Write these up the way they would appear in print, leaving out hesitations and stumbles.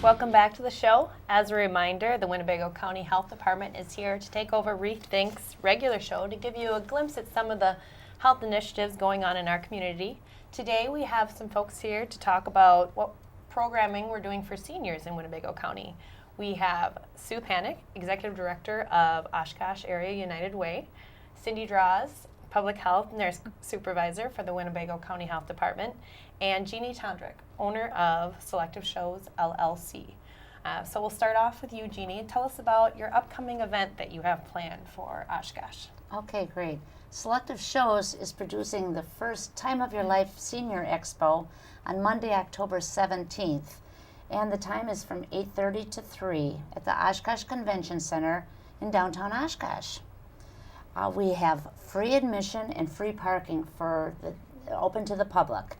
Welcome back to the show. As a reminder, the Winnebago County Health Department is here to take over Rethink's regular show to give you a glimpse at some of the health initiatives going on in our community. Today we have some folks here to talk about what programming we're doing for seniors in Winnebago County. We have Sue Panic, Executive Director of Oshkosh Area United Way, Cindy Draws, Public Health Nurse Supervisor for the Winnebago County Health Department, and Jeannie Tondrick, owner of Selective Shows LLC. So we'll start off with you, Jeannie. Tell us about your upcoming event that you have planned for Oshkosh. Okay, great. Selective Shows is producing the first Time of Your Life Senior Expo on Monday, October 17th. And the time is from 8:30 to 3 at the Oshkosh Convention Center in downtown Oshkosh. We have free admission and free parking open to the public.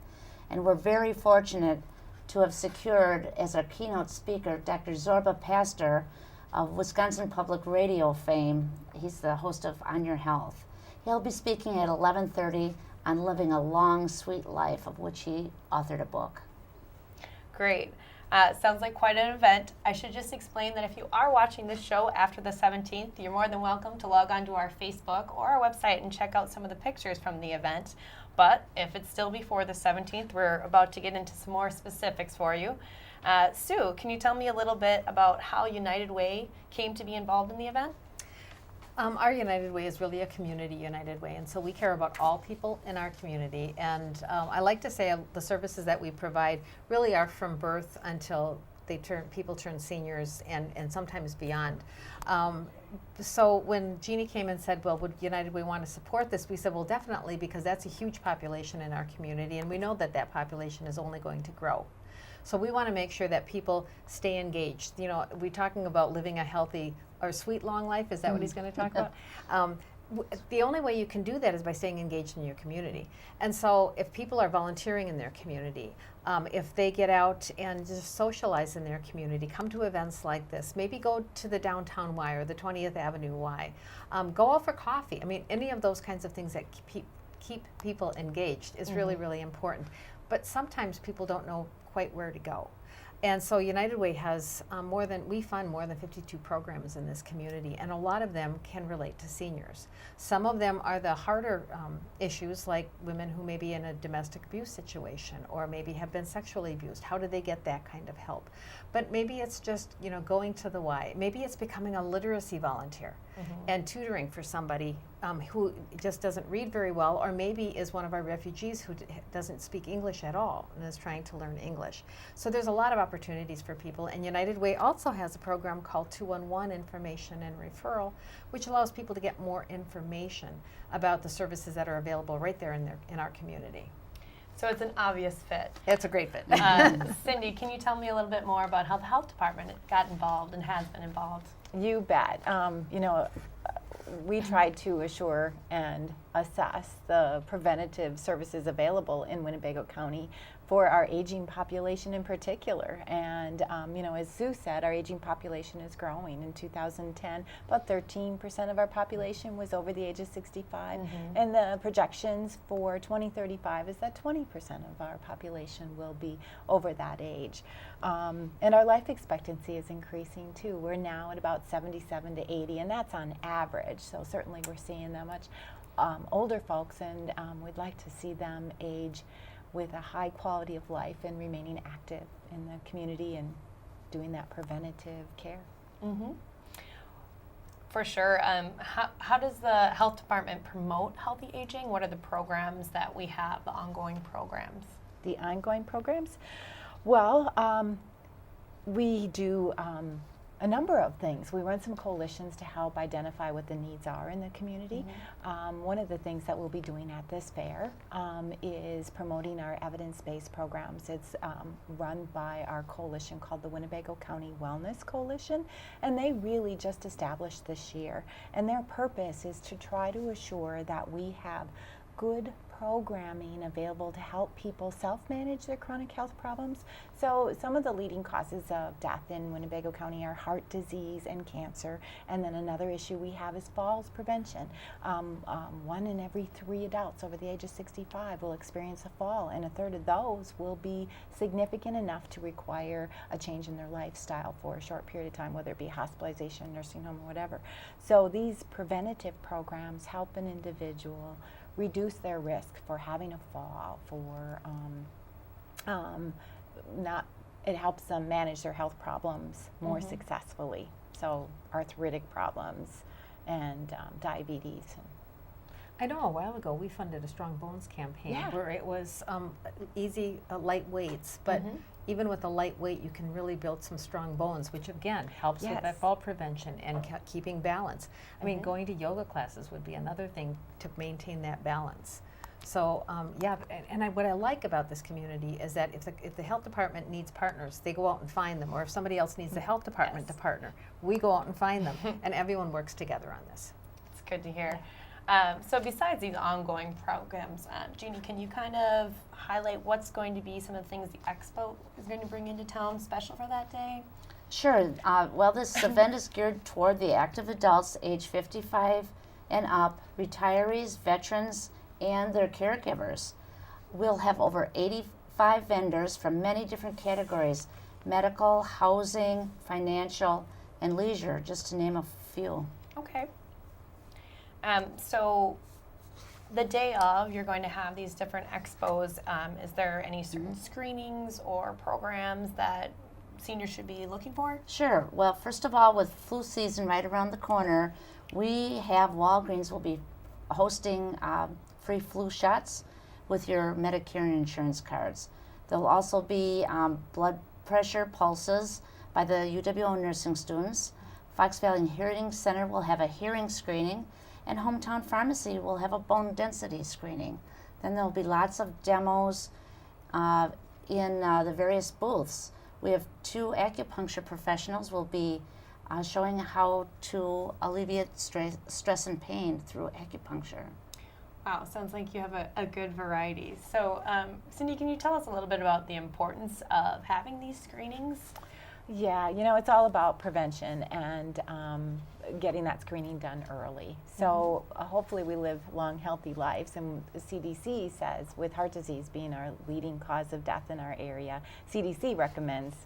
And we're very fortunate to have secured as our keynote speaker Dr. Zorba Pastor of Wisconsin Public Radio fame. He's the host of On Your Health. He'll be speaking at 11:30 on living a long, sweet life, of which he authored a book. Great. Sounds like quite an event. I should just explain that if you are watching this show after the 17th, you're more than welcome to log on to our Facebook or our website and check out some of the pictures from the event. But if it's still before the 17th, we're about to get into some more specifics for you. Sue, can you tell me a little bit about how United Way came to be involved in the event? Our United Way is really a community United Way, and so we care about all people in our community. And I like to say the services that we provide really are from birth until people turn seniors and sometimes beyond. So when Jeannie came and said, well, would United Way want to support this? We said, well, definitely, because that's a huge population in our community, and we know that that population is only going to grow. So we want to make sure that people stay engaged. You know, we're talking about living a healthy or sweet long life. Is that what he's going to talk about? The only way you can do that is by staying engaged in your community. And so if people are volunteering in their community, if they get out and just socialize in their community, come to events like this, maybe go to the Downtown Y or the 20th Avenue Y, go out for coffee. I mean, any of those kinds of things that keep people engaged is really, really important. But sometimes people don't know quite where to go. And so United Way has we fund more than 52 programs in this community, and a lot of them can relate to seniors. Some of them are the harder issues, like women who may be in a domestic abuse situation or maybe have been sexually abused. How do they get that kind of help? But maybe it's just, going to the Y. Maybe it's becoming a literacy volunteer and tutoring for somebody who just doesn't read very well, or maybe is one of our refugees who doesn't speak English at all and is trying to learn English. So there's a lot of opportunities for people, and United Way also has a program called 211 Information and Referral, which allows people to get more information about the services that are available right there in our community. So it's an obvious fit. It's a great fit. Cindy, can you tell me a little bit more about how the health department got involved and has been involved? You bet. We try to assure and assess the preventative services available in Winnebago County for our aging population in particular. And, as Sue said, our aging population is growing. In 2010, about 13% of our population was over the age of 65. And the projections for 2035 is that 20% of our population will be over that age. And our life expectancy is increasing too. We're now at about 77 to 80, and that's on average. So certainly we're seeing that much older folks, and we'd like to see them age with a high quality of life and remaining active in the community and doing that preventative care. For sure. How does the health department promote healthy aging? What are the programs that we have, the ongoing programs? The ongoing programs? Well, we do a number of things. We run some coalitions to help identify what the needs are in the community. One of the things that we'll be doing at this fair is promoting our evidence-based programs. It's run by our coalition called the Winnebago County Wellness Coalition, and they really just established this year. And their purpose is to try to assure that we have good programming available to help people self-manage their chronic health problems. So some of the leading causes of death in Winnebago County are heart disease and cancer. And then another issue we have is falls prevention. 1 in every 3 adults over the age of 65 will experience a fall, and a third of those will be significant enough to require a change in their lifestyle for a short period of time, whether it be hospitalization, nursing home, or whatever. So these preventative programs help an individual reduce their risk for having a fall, for it helps them manage their health problems more successfully. So arthritic problems and diabetes. I know a while ago we funded a Strong Bones campaign where it was easy, light weights, but even with a light weight, you can really build some strong bones, which again helps with that fall prevention and keeping balance. I mean, going to yoga classes would be another thing to maintain that balance. So what I like about this community is that if the health department needs partners, they go out and find them, or if somebody else needs the health department to partner, we go out and find them, and everyone works together on this. It's good to hear. So besides these ongoing programs, Jeannie, can you kind of highlight what's going to be some of the things the Expo is going to bring into town special for that day? Sure. Well, this event is geared toward the active adults age 55 and up, retirees, veterans, and their caregivers. We'll have over 85 vendors from many different categories: medical, housing, financial, and leisure, just to name a few. Okay. So the day of, you're going to have these different expos. Is there any certain screenings or programs that seniors should be looking for? Sure. Well, first of all, with flu season right around the corner, we have Walgreens will be hosting free flu shots with your Medicare insurance cards. There'll also be blood pressure pulses by the UWO nursing students. Fox Valley Hearing Center will have a hearing screening, and Hometown Pharmacy will have a bone density screening. Then there'll be lots of demos in the various booths. We have 2 acupuncture professionals will be showing how to alleviate stress and pain through acupuncture. Wow, sounds like you have a good variety. So, Cindy, can you tell us a little bit about the importance of having these screenings? Yeah, it's all about prevention and getting that screening done early. So hopefully we live long, healthy lives. And the CDC says, with heart disease being our leading cause of death in our area, CDC recommends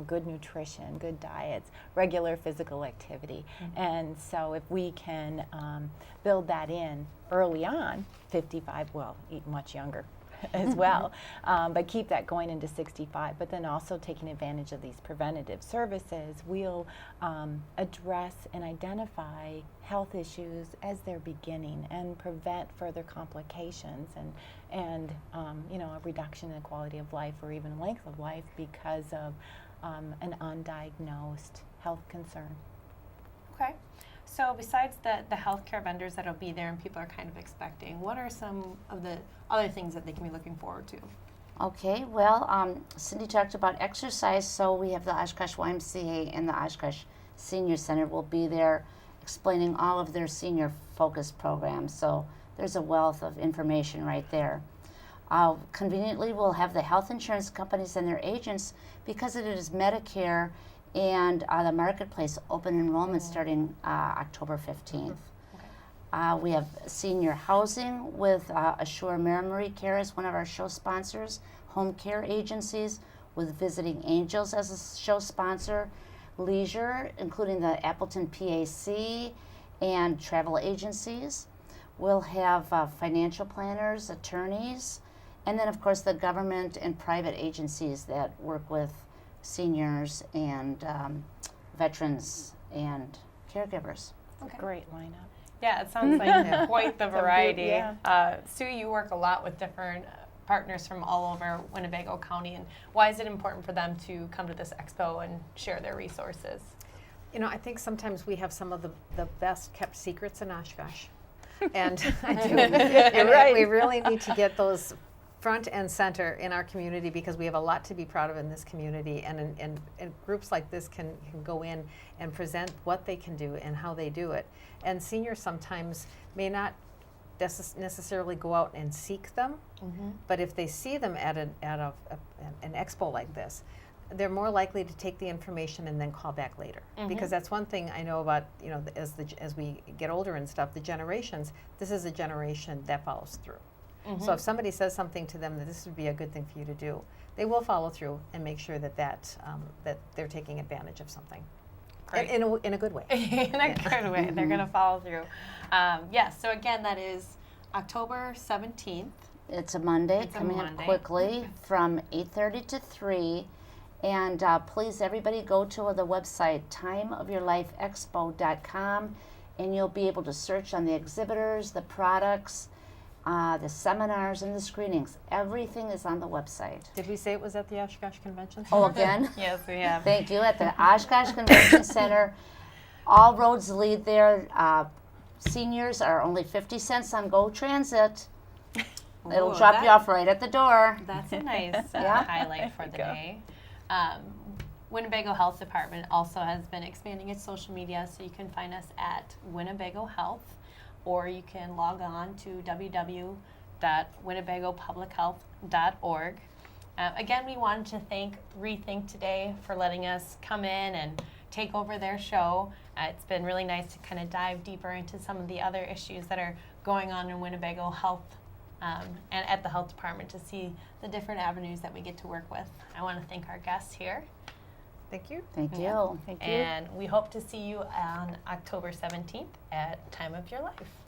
good nutrition, good diets, regular physical activity. And so if we can build that in early on, 55, well, much younger as well, but keep that going into 65, but then also taking advantage of these preventative services, we'll address and identify health issues as they're beginning and prevent further complications and a reduction in quality of life or even length of life because of an undiagnosed health concern. Okay. So besides the healthcare vendors that'll be there and people are kind of expecting, what are some of the other things that they can be looking forward to? Okay, well, Cindy talked about exercise, so we have the Oshkosh YMCA and the Oshkosh Senior Center will be there explaining all of their senior focused programs. So there's a wealth of information right there. Conveniently, we'll have the health insurance companies and their agents, because it is Medicare and the marketplace open enrollment starting October 15th. We have senior housing with Assure Memory Care as one of our show sponsors, home care agencies with Visiting Angels as a show sponsor, leisure, including the Appleton PAC and travel agencies. We'll have financial planners, attorneys, and then of course the government and private agencies that work with seniors and veterans and caregivers. It's a great lineup. Yeah, it sounds like quite the variety. Yeah. Sue, you work a lot with different partners from all over Winnebago County, and why is it important for them to come to this expo and share their resources? I think sometimes we have some of the best kept secrets in Oshkosh. And we really need to get those front and center in our community because we have a lot to be proud of in this community, and groups like this can go in and present what they can do and how they do it. And seniors sometimes may not necessarily go out and seek them, but if they see them at an expo like this, they're more likely to take the information and then call back later. Because that's one thing I know about, you know, as we get older and stuff, the generations, this is a generation that follows through. So if somebody says something to them that this would be a good thing for you to do, they will follow through and make sure that that they're taking advantage of something. Great. In a good way. In a good way. They're going to follow through. Yes, so again, that is October 17th. It's a Monday, It's a coming Monday. up quickly from 8:30 to 3. And please, everybody go to the website, timeofyourlifeexpo.com, and you'll be able to search on the exhibitors, the products, the seminars, and the screenings. Everything is on the website. Did we say it was at the Oshkosh Convention Oh, Center? again? Yes, we have. Thank you. At the Oshkosh Convention Center, all roads lead there. Seniors are only 50 cents on GO Transit. It'll Ooh, drop you off right at the door. That's a nice Yeah. highlight for the Go. day. Winnebago Health Department also has been expanding its social media, so you can find us at Winnebago Health, or you can log on to www.winnebagopublichealth.org. Again, we wanted to thank Rethink today for letting us come in and take over their show. It's been really nice to kind of dive deeper into some of the other issues that are going on in Winnebago Health and at the health department to see the different avenues that we get to work with. I want to thank our guests here, Thank you. Thank you. Yeah. Thank you. and we hope to see you on October 17th at Time of Your Life.